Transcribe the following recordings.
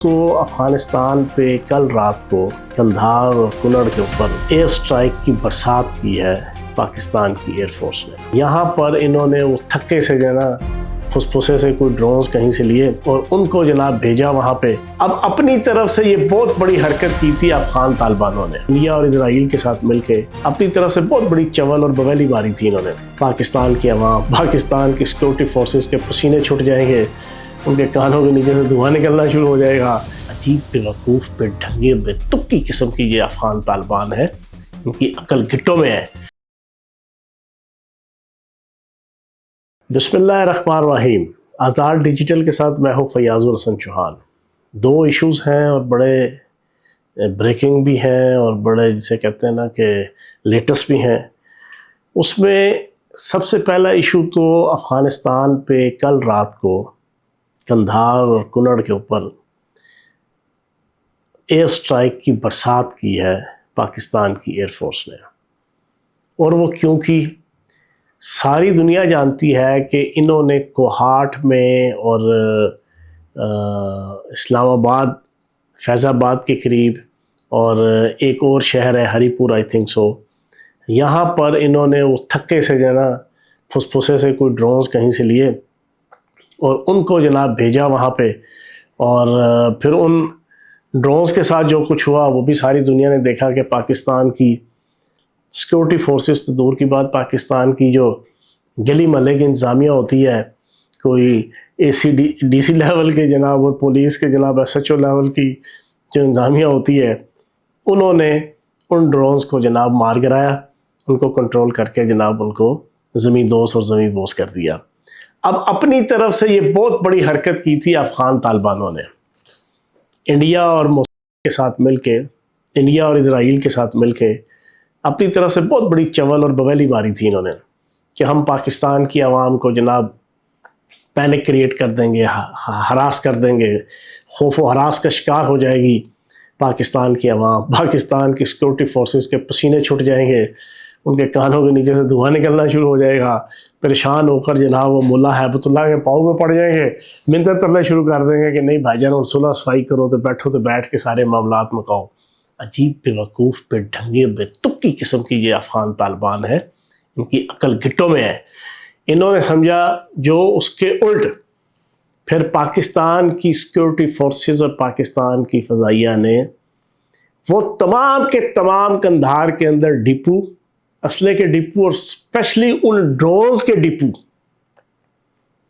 تو افغانستان پہ کل رات کو قندھار اور کنڑ کے اوپر ایئر سٹرائک کی برسات کی ہے پاکستان کی ایئر فورس نے۔ یہاں پر انہوں نے وہ تھکے سے پھسپھسے سے کوئی ڈرونز کہیں سے لیے اور ان کو جناب بھیجا وہاں پہ۔ اب اپنی طرف سے یہ بہت بڑی حرکت کی تھی افغان طالبانوں نے، انڈیا اور اسرائیل کے ساتھ مل کے اپنی طرف سے بہت بڑی چول اور بویلی ماری تھی انہوں نے۔ پاکستان کی عوام، پاکستان کی سیکورٹی فورسز کے پسینے چھٹ جائیں گے، ان کے کانوں کے نیچے سے دھواں نکلنا شروع ہو جائے گا۔ عجیب بے وقوف بے ڈھنگے بے تکی قسم کی یہ افغان طالبان ہے، ان کی عقل گھٹوں میں ہے۔ بسم اللہ الرحمن الرحیم۔ آزاد ڈیجیٹل کے ساتھ میں ہوں فیاض الحسن چوہان۔ دو ایشوز ہیں اور بڑے بریکنگ بھی ہیں اور بڑے جسے کہتے ہیں نا کہ لیٹسٹ بھی ہیں۔ اس میں سب سے پہلا ایشو تو افغانستان پہ کل رات کو قندھار اور کنڑ کے اوپر ایئر سٹرائک کی برسات کی ہے پاکستان کی ایئر فورس نے۔ اور وہ کیونکہ ساری دنیا جانتی ہے کہ انہوں نے کوہاٹ میں اور اسلام آباد، فیض آباد کے قریب اور ایک اور شہر ہے ہری پور آئی تھنک سو، یہاں پر انہوں نے وہ تھکے سے پھسپھسے سے کوئی ڈرونز کہیں سے لیے اور ان کو جناب بھیجا وہاں پہ۔ اور پھر ان ڈرونز کے ساتھ جو کچھ ہوا وہ بھی ساری دنیا نے دیکھا کہ پاکستان کی سیکورٹی فورسز تو دور کی بات، پاکستان کی جو گلی محلے کی انتظامیہ ہوتی ہے، کوئی ڈی سی لیول کے جناب اور پولیس کے جناب ایس ایچ او لیول کی جو انتظامیہ ہوتی ہے، انہوں نے ان ڈرونز کو جناب مار گرایا، ان کو کنٹرول کر کے جناب ان کو زمین دوز اور زمین بوس کر دیا۔ اب اپنی طرف سے یہ بہت بڑی حرکت کی تھی افغان طالبانوں نے، انڈیا اور کے ساتھ مل کے، انڈیا اور اسرائیل کے ساتھ مل کے اپنی طرف سے بہت بڑی چول اور بویلی ماری تھی انہوں نے کہ ہم پاکستان کی عوام کو جناب پینک کریٹ کر دیں گے، ہراس کر دیں گے، خوف و ہراس کا شکار ہو جائے گی پاکستان کی عوام، پاکستان کی سیکورٹی فورسز کے پسینے چھٹ جائیں گے، ان کے کانوں کے نیچے سے دھواں نکلنا شروع ہو جائے گا، پریشان ہو کر جناب وہ ملا ہیبت اللہ کے پاؤں میں پڑ جائیں گے، منتیں کرنا شروع کر دیں گے کہ نہیں بھائی جان صلح صفائی کرو، تو بیٹھو تو بیٹھ کے سارے معاملات مکاؤ۔ عجیب بے وقوف بے ڈھنگے بے تکی قسم کی یہ افغان طالبان ہے، ان کی عقل گھٹوں میں ہے۔ انہوں نے سمجھا جو اس کے الٹ پھر پاکستان کی سیکورٹی فورسز اور پاکستان کی فضائیہ نے وہ تمام کے تمام قندھار کے اندر ڈپو، اسلحے کے ڈپو اور اسپیشلی ان ڈرونز کے ڈپو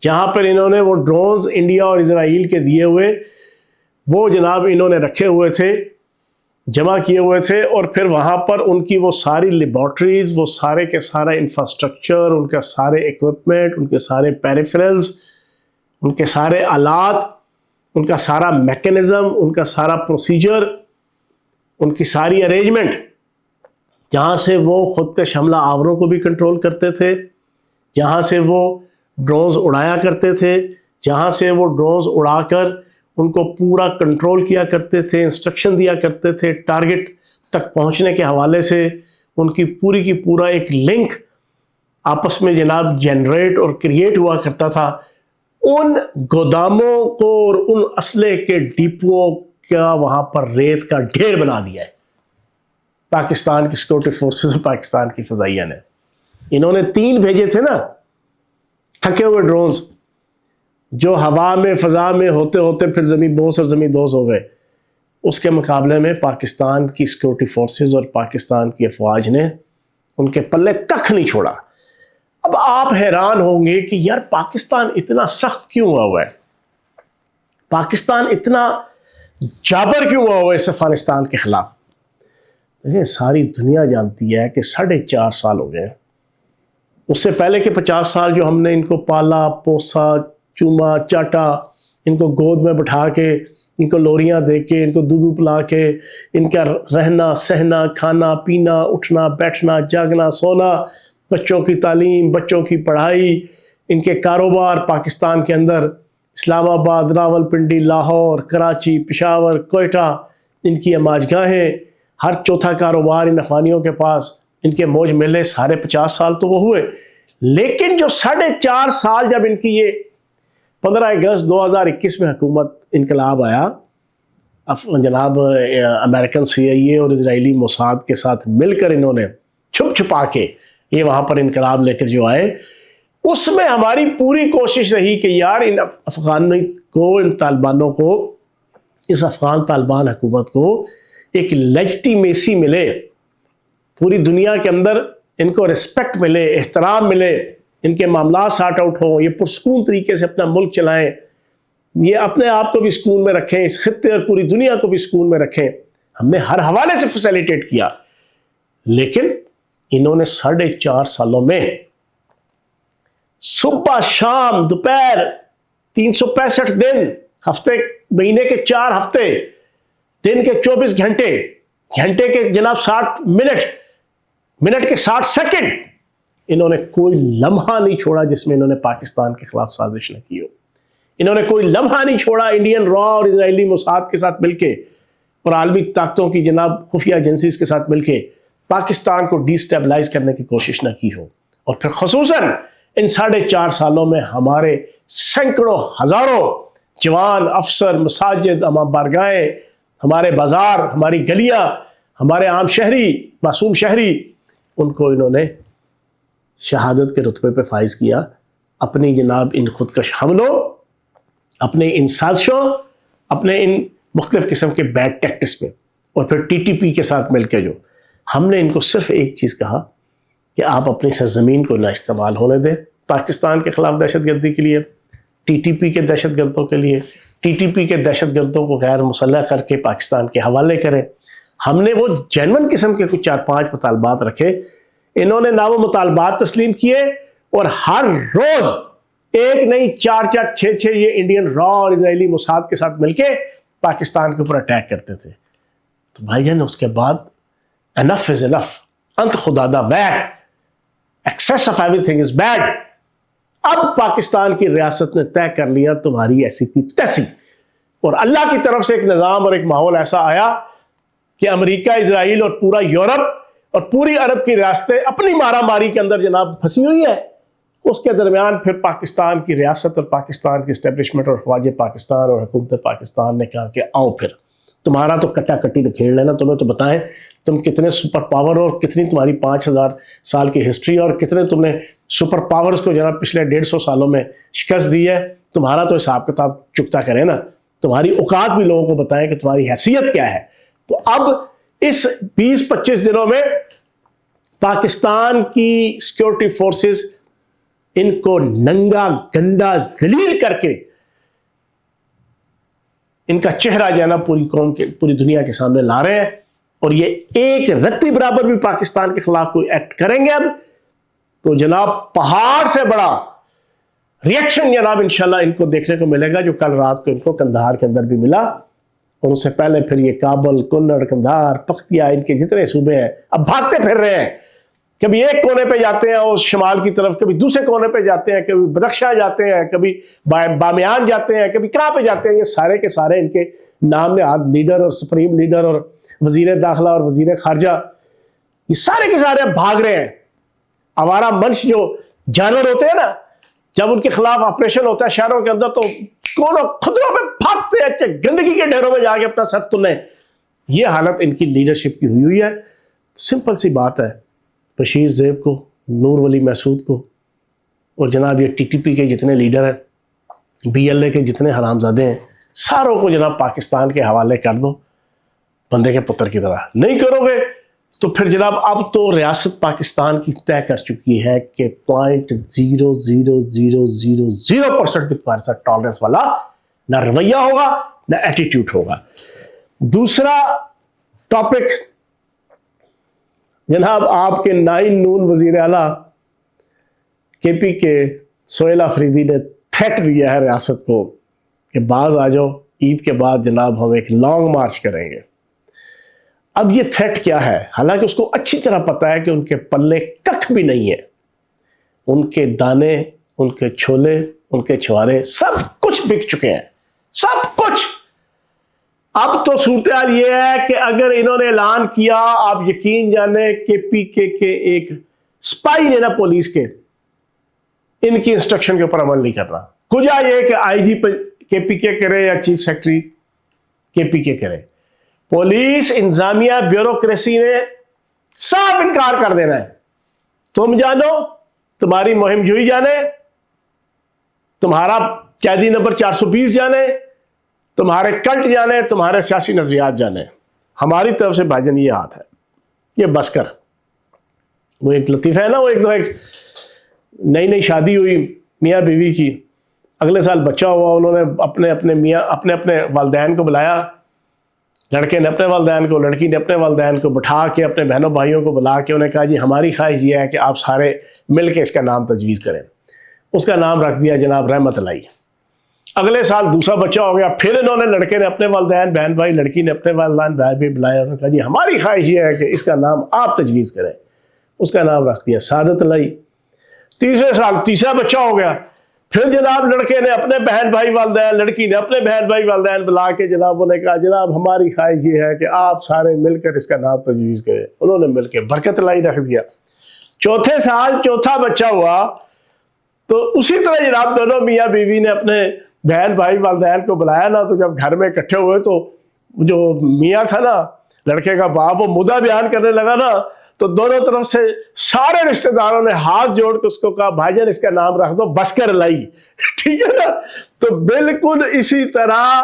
جہاں پر انہوں نے وہ ڈرونز انڈیا اور اسرائیل کے دیے ہوئے وہ جناب انہوں نے رکھے ہوئے تھے، جمع کیے ہوئے تھے، اور پھر وہاں پر ان کی وہ ساری لیبارٹریز، وہ سارے کے سارا انفراسٹرکچر، ان کا سارے ایکوپمنٹ، ان کے سارے پیریفرلز، ان کے سارے آلات، ان کا سارا میکینزم، ان کا سارا پروسیجر، ان کی ساری ارینجمنٹ، جہاں سے وہ خودکش حملہ آوروں کو بھی کنٹرول کرتے تھے، جہاں سے وہ ڈرونز اڑایا کرتے تھے، جہاں سے وہ ڈرونز اڑا کر ان کو پورا کنٹرول کیا کرتے تھے، انسٹرکشن دیا کرتے تھے، ٹارگٹ تک پہنچنے کے حوالے سے ان کی پوری کی پورا ایک لنک آپس میں جناب جنریٹ اور کریٹ ہوا کرتا تھا۔ ان گوداموں کو اور ان اسلحے کے ڈپوؤں کا وہاں پر ریت کا ڈھیر بنا دیا ہے پاکستان کی سیکورٹی فورسز اور پاکستان کی فضائیہ نے۔ انہوں نے 3 بھیجے تھے نا تھکے ہوئے ڈرونز، جو ہوا میں فضا میں ہوتے ہوتے پھر زمین بوس اور زمین دوز ہو گئے۔ اس کے مقابلے میں پاکستان کی سیکورٹی فورسز اور پاکستان کی افواج نے ان کے پلے ککھ نہیں چھوڑا۔ اب آپ حیران ہوں گے کہ یار پاکستان اتنا سخت کیوں ہوا ہے، پاکستان اتنا جابر کیوں ہوا ہے اس افغانستان کے خلاف؟ ساری دنیا جانتی ہے کہ 4.5 سال ہو گئے، اس سے پہلے کے 50 سال جو ہم نے ان کو پالا پوسا چوما چاٹا، ان کو گود میں بٹھا کے، ان کو لوریاں دے کے، ان کو دودھ پلا کے، ان کا رہنا سہنا، کھانا پینا، اٹھنا بیٹھنا، جاگنا سونا، بچوں کی تعلیم، بچوں کی پڑھائی، ان کے کاروبار پاکستان کے اندر اسلام آباد، راول پنڈی، لاہور، کراچی، پشاور، کوئٹہ، ان کی اماج گاہیں، ہر چوتھا کاروبار ان افغانیوں کے پاس، ان کے موج میلے سارے 50 سال تو وہ ہوئے۔ لیکن جو 4.5 سال جب ان کی یہ 15 اگست 2021 میں حکومت انقلاب آیا، جناب امریکن CIA اور اسرائیلی موساد کے ساتھ مل کر انہوں نے چھپ چھپا کے یہ وہاں پر انقلاب لے کر جو آئے، اس میں ہماری پوری کوشش رہی کہ یار ان افغانوں کو، ان طالبانوں کو، اس افغان طالبان حکومت کو ایک لیجٹیمیسی ملے، پوری دنیا کے اندر ان کو ریسپیکٹ ملے، احترام ملے، ان کے معاملات سارٹ آؤٹ ہوں، یہ پرسکون طریقے سے اپنا ملک چلائیں، یہ اپنے آپ کو بھی سکون میں رکھیں، اس خطے اور پوری دنیا کو بھی سکون میں رکھیں۔ ہم نے ہر حوالے سے فیسیلیٹیٹ کیا، لیکن انہوں نے 4.5 سالوں میں صبح شام دوپہر 365 دن، ہفتے، مہینے کے 4 ہفتے، دن کے 24 گھنٹے، گھنٹے کے جناب 60 منٹ، منٹ کے 60 سیکنڈ، انہوں نے کوئی لمحہ نہیں چھوڑا جس میں انہوں نے پاکستان کے خلاف سازش نہ کی ہو۔ انہوں نے کوئی لمحہ نہیں چھوڑا انڈین را اور اسرائیلی موساد کے ساتھ مل کے اور عالمی طاقتوں کی جناب خفیہ ایجنسیز کے ساتھ مل کے پاکستان کو ڈی سٹیبلائز کرنے کی کوشش نہ کی ہو۔ اور پھر خصوصاً ان 4.5 سالوں میں ہمارے سینکڑوں ہزاروں جوان افسر، مساجد، امام بارگاہیں، ہمارے بازار، ہماری گلیاں، ہمارے عام شہری، معصوم شہری، ان کو انہوں نے شہادت کے رتبے پہ فائز کیا اپنی جناب ان خودکش حملوں، اپنے ان سازشوں، اپنے ان مختلف قسم کے بیڈ ٹیکٹس میں۔ اور پھر TTP کے ساتھ مل کے جو ہم نے ان کو صرف ایک چیز کہا کہ آپ اپنی سرزمین کو نہ استعمال ہونے دیں پاکستان کے خلاف دہشت گردی کے لیے، TTP کے دہشت گردوں کے لیے، TTP کے دہشت گردوں کو غیر مسلح کر کے پاکستان کے حوالے کریں۔ ہم نے وہ جینون قسم کے کچھ 4-5 مطالبات رکھے، انہوں نے نہ وہ مطالبات تسلیم کیے، اور ہر روز ایک نہیں 4-4 6-6 یہ انڈین را اور اسرائیلی موساد کے ساتھ مل کے پاکستان کے اوپر اٹیک کرتے تھے۔ تو بھائی جان اس کے بعد enough is enough، انت خدادہ bed, excess of everything is bad۔ اب پاکستان کی ریاست نے طے کر لیا تمہاری ایسی کی تیسی، اور اللہ کی طرف سے ایک نظام اور ایک ماحول ایسا آیا کہ امریکہ، اسرائیل اور پورا یورپ اور پوری عرب کی ریاستیں اپنی مارا ماری کے اندر جناب پھنسی ہوئی ہے۔ اس کے درمیان پھر پاکستان کی ریاست اور پاکستان کی اسٹیبلشمنٹ اور خواج پاکستان اور حکومت پاکستان نے کہا کہ آؤ پھر تمہارا تو کٹا کٹی نے کھیل لینا، تمہیں تو بتائیں تم کتنے سپر پاور اور کتنی تمہاری 5000 سال کی ہسٹری اور کتنے تم نے سپر پاورز کو جناب پچھلے 150 سالوں میں شکست دی ہے، تمہارا تو حساب کتاب چکتا کرے نا، تمہاری اوقات بھی لوگوں کو بتائیں کہ تمہاری حیثیت کیا ہے۔ تو اب اس 20-25 دنوں میں پاکستان کی سیکورٹی فورسز ان کو ننگا گندا ذلیل کر کے ان کا چہرہ جو ہے نا پوری قوم کے، پوری دنیا کے سامنے لا رہے ہیں، اور یہ ایک رتی برابر بھی پاکستان کے خلاف کوئی ایکٹ کریں گے اب تو جناب پہاڑ سے بڑا ریئیکشن جناب انشاءاللہ ان کو دیکھنے کو ملے گا، جو کل رات کو ان کو کندھار کے اندر بھی ملا، اور اس سے پہلے پھر یہ کابل، کنڑ، کندھار، پختیا، ان کے جتنے صوبے ہیں اب بھاگتے پھر رہے ہیں، کبھی ایک کونے پہ جاتے ہیں اور شمال کی طرف، کبھی دوسرے کونے پہ جاتے ہیں، کبھی بدخشاں جاتے ہیں، کبھی بامیان جاتے ہیں، کبھی کہاں پہ جاتے ہیں۔ یہ سارے کے سارے ان کے نام نہاد لیڈر اور سپریم لیڈر اور وزیر داخلہ اور وزیر خارجہ، یہ سارے کے سارے بھاگ رہے ہیں۔ آوارہ منش جو جانور ہوتے ہیں نا، جب ان کے خلاف آپریشن ہوتا ہے شہروں کے اندر تو کونوں خطروں میں بھاگتے ہیں، گندگی کے ڈھیروں میں جا کے اپنا سر تلیں۔ یہ حالت ان کی لیڈرشپ کی ہوئی ہے۔ سمپل سی بات ہے، بشیر زیب کو، نور ولی محسود کو، اور جناب یہ TTP کے جتنے لیڈر ہیں، BLA کے جتنے حرامزادے ہیں، ساروں کو جناب پاکستان کے حوالے کر دو بندے کے پتر کی طرح۔ نہیں کرو گے تو پھر جناب اب تو ریاست پاکستان کی طے کر چکی ہے کہ 0.00000% بھی تمہارے ساتھ ٹالرنس والا نہ رویہ ہوگا نہ ایٹیٹیوڈ ہوگا۔ دوسرا ٹاپک جناب آپ کے 9 نون وزیر اعلیٰ KP کے سہیل آفریدی نے تھریٹ دیا ہے ریاست کو کہ باز آ جاؤ، عید کے بعد جناب ہم ایک لانگ مارچ کریں گے۔ اب یہ تھریٹ کیا ہے؟ حالانکہ اس کو اچھی طرح پتا ہے کہ ان کے پلے ککھ بھی نہیں ہے، ان کے دانے، ان کے چھولے، ان کے چھوارے سب کچھ بک چکے ہیں، سب کچھ۔ اب تو صورتحال یہ ہے کہ اگر انہوں نے اعلان کیا، آپ یقین جانیں KPK کے ایک سپائی نے نا پولیس کے ان کی انسٹرکشن کے اوپر عمل نہیں کرنا۔ کجا یہ کہ IG KPK کرے یا چیف سیکرٹری KPK کرے. پولیس انتظامیہ بیوروکریسی نے صاف انکار کر دینا ہے. تم جانو, تمہاری مہم جوئی جانے, تمہارا قیدی نمبر 420 جانے, تمہارے کلٹ جانے, تمہارے سیاسی نظریات جانے. ہماری طرف سے بھائی جان یہ ہاتھ ہے, یہ بس کر. وہ ایک لطیفہ ہے نا, وہ ایک دفعہ نئی شادی ہوئی میاں بیوی کی, اگلے سال بچہ ہوا, انہوں نے اپنے والدین کو بلایا, لڑکے نے اپنے والدین کو, لڑکی نے اپنے والدین کو بٹھا کے اپنے بہنوں بھائیوں کو بلا کے انہیں کہا جی ہماری خواہش یہ ہے کہ آپ سارے مل کے اس کا نام تجویز کریں. اس کا نام رکھ دیا جناب رحمت الہی. اگلے سال دوسرا بچہ ہو گیا, پھر انہوں نے, لڑکے نے اپنے والدین بہن بھائی, لڑکی نے اپنے والدین بھائی بھی بلایا, انہوں نے کہا جی ہماری خواہش یہ ہے کہ اس کا نام آپ تجویز کریں. اس کا نام رکھ دیا سعادت الہی. تیسرے سال تیسرا بچہ ہو گیا, پھر جناب لڑکے نے اپنے بہن بھائی والدین, لڑکی نے اپنے بہن بھائی والدین بلا کے جناب انہوں نے کہا جناب ہماری خواہش یہ ہے کہ آپ سارے مل کر اس کا نام تجویز کریں. انہوں نے مل کے برکت الہی رکھ دیا. چوتھے سال چوتھا بچہ ہوا تو اسی طرح جناب دونوں میاں بیوی نے اپنے بہن بھائی والدین کو بلایا نا, تو جب گھر میں اکٹھے ہوئے تو جو میاں تھا نا, لڑکے کا باپ, وہ مدعا بیان کرنے لگا نا, تو دونوں طرف سے سارے رشتہ داروں نے ہاتھ جوڑ کے اس کو کہا بھائی جان اس کا نام رکھ دو بسکر الہی. ٹھیک ہے نا. تو بالکل اسی طرح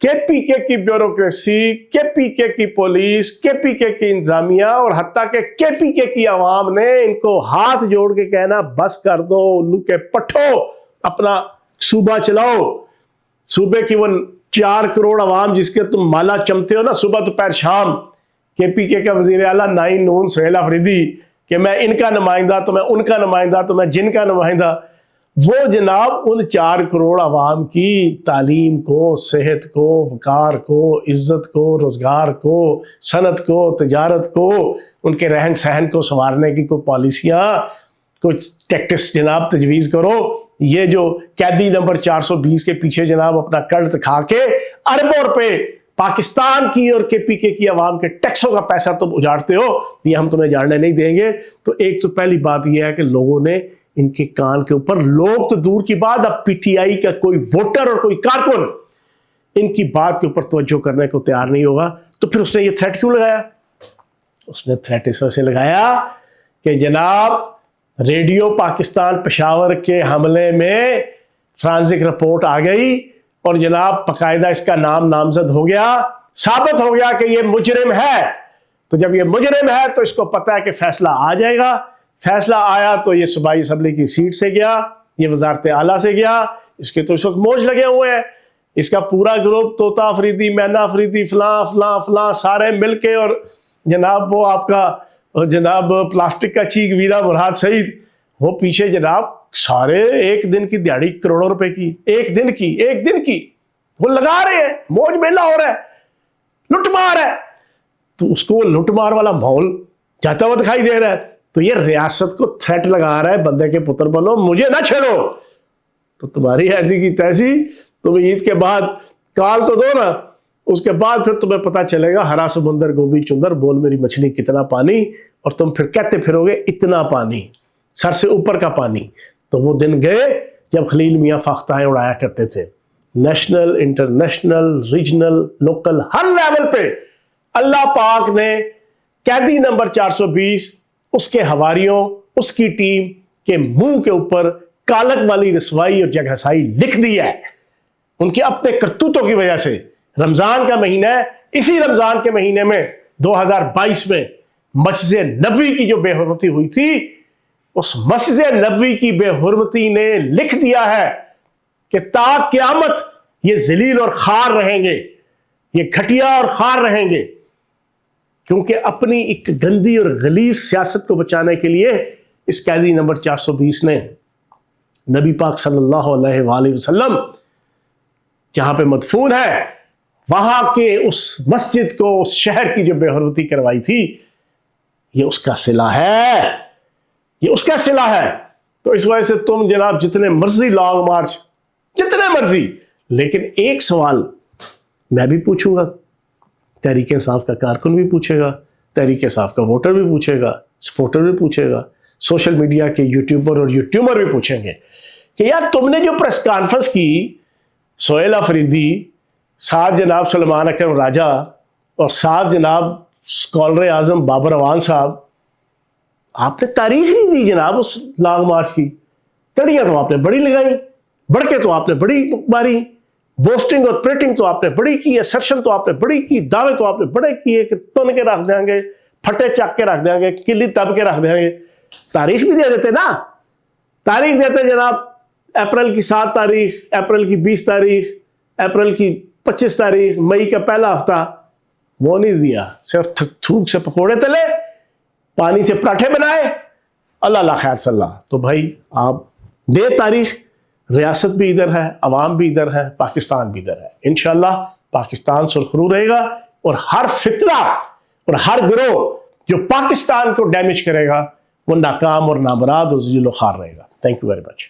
KPK کی بیوروکریسی, KPK کی پولیس, KPK کی انتظامیہ اور حتیٰ کہ KPK کی عوام نے ان کو ہاتھ جوڑ کے کہنا بس کر دو, الو کے پٹھو, اپنا صوبہ چلاؤ. صوبے کی وہ 4 کروڑ عوام جس کے تم مالا چمتے ہو نا صبح دوپہر شام, KPK کا وزیر اعلیٰ نائن نون سہیل آفریدی کہ میں ان کا نمائندہ, تو میں ان کا نمائندہ, تو میں جن کا نمائندہ, وہ جناب ان 4 کروڑ عوام کی تعلیم کو, صحت کو, وقار کو, عزت کو, روزگار کو, صنعت کو, تجارت کو, ان کے رہن سہن کو سنوارنے کی کوئی پالیسیاں, کچھ ٹیکٹس جناب تجویز کرو. یہ جو قیدی نمبر 420 کے پیچھے جناب اپنا قرض کھا کے اربوں روپے پاکستان کی اور KPK کی عوام کے ٹیکسوں کا پیسہ تم اجاڑتے ہو, یہ ہم تمہیں جاڑنے نہیں دیں گے. تو ایک تو پہلی بات یہ ہے کہ لوگوں نے ان کے کان کے اوپر, لوگ تو دور کی بات, اب PTI کا کوئی ووٹر اور کوئی کارکن ان کی بات کے اوپر توجہ کرنے کو تیار نہیں ہوگا. تو پھر اس نے یہ تھریٹ کیوں لگایا؟ اس نے تھریٹ اس وجہ سے لگایا کہ جناب ریڈیو پاکستان پشاور کے حملے میں فرانزک رپورٹ آ گئی اور جناب باقاعدہ اس کا نام نامزد ہو گیا, ثابت ہو گیا کہ یہ مجرم ہے. تو جب یہ مجرم ہے تو اس کو پتہ ہے کہ فیصلہ آ جائے گا. فیصلہ آیا تو یہ صوبائی اسمبلی کی سیٹ سے گیا, یہ وزارت اعلیٰ سے گیا, اس کے تو اس وقت موج لگے ہوئے ہیں. اس کا پورا گروپ, طوطا آفریدی, مینا آفریدی, فلاں فلاں فلاں, سارے مل کے, اور جناب وہ آپ کا جناب پلاسٹک کا چیک ویرا مراد سعید, وہ پیچھے جناب سارے ایک دن کی دیہڑی کروڑوں روپے کی, ایک دن کی وہ لگا رہے ہیں, موج میلہ ہو رہا ہے, لٹ مار ہے. تو اس کو وہ لٹ مار والا ماحول جاتا ہوا دکھائی دے رہا ہے. تو یہ ریاست کو تھریٹ لگا رہا ہے, بندے کے پتر بنو, مجھے نہ چھیڑو. تو تمہاری ایسی کی تیسی, تم عید کے بعد کال تو دو نا, اس کے بعد پھر تمہیں پتا چلے گا ہرا سمندر گوبھی چندر, بول میری مچھلی کتنا پانی, اور تم پھر کہتے پھرو گے اتنا پانی, سر سے اوپر کا پانی. تو وہ دن گئے جب خلیل میاں فاختہیں اڑایا کرتے تھے, نیشنل, انٹرنیشنل, ریجنل, لوکل, ہر لیول پہ. اللہ پاک نے قیدی نمبر 420 اس کے حواریوں, اس کی ٹیم کے منہ کے اوپر کالک والی رسوائی اور جگہسائی لکھ دی ہے, ان کے اپنے کرتوتوں کی وجہ سے. رمضان کا مہینہ ہے, اسی رمضان کے مہینے میں 2022 میں مسجد نبوی کی جو بے حرمتی ہوئی تھی, اس مسجد نبوی کی بے حرمتی نے لکھ دیا ہے کہ تا قیامت یہ ذلیل اور خوار رہیں گے, یہ گھٹیا اور خوار رہیں گے, کیونکہ اپنی ایک گندی اور غلیظ سیاست کو بچانے کے لیے اس قیدی نمبر 420 نے نبی پاک صلی اللہ علیہ وآلہ وسلم جہاں پہ مدفون ہے وہاں کے اس مسجد کو, اس شہر کی جو بے حرمتی کروائی تھی, یہ اس کا صلہ ہے, یہ اس کا صلہ ہے. تو اس وجہ سے تم جناب جتنے مرضی لانگ مارچ, جتنے مرضی, لیکن ایک سوال میں بھی پوچھوں گا, تحریک انصاف کا کارکن بھی پوچھے گا, تحریک انصاف کا ووٹر بھی پوچھے گا, سپورٹر بھی پوچھے گا, سوشل میڈیا کے یوٹیوبر اور یوٹیوبر بھی پوچھیں گے کہ یار تم نے جو پریس کانفرنس کی سہیل آفریدی, ساتھ جناب سلمان اکرم راجہ اور ساتھ جناب اسکالر اعظم بابر اعوان صاحب. آپ نے تاریخ نہیں دی جناب اس لانگ مارچ کی. تڑیاں تو آپ نے بڑی لگائی, بڑھ کے تو آپ نے بڑی ماری, بوسٹنگ اور پریٹنگ تو آپ نے بڑی کی, اسرشن تو آپ نے بڑی کی, دعوے تو آپ نے بڑے کیے کہ تن کے رکھ دیں گے, پھٹے چک کے رکھ دیں گے, کلی تب کے رکھ دیں گے. تاریخ بھی دے دیتے نا, تاریخ دیتے جناب اپریل کی 7 تاریخ, اپریل کی 20 تاریخ, اپریل کی 25 تاریخ, مئی کا پہلا ہفتہ. وہ نہیں دیا, صرف تھوک سے پکوڑے تلے, پانی سے پراٹھے بنائے, اللہ اللہ خیر صلی اللہ. تو بھائی آپ دے تاریخ, ریاست بھی ادھر ہے, عوام بھی ادھر ہے, پاکستان بھی ادھر ہے. انشاءاللہ پاکستان سرخرو رہے گا, اور ہر فتنہ اور ہر گروہ جو پاکستان کو ڈیمیج کرے گا وہ ناکام اور نامراد اور ذلیل و خوار رہے گا. Thank you very much.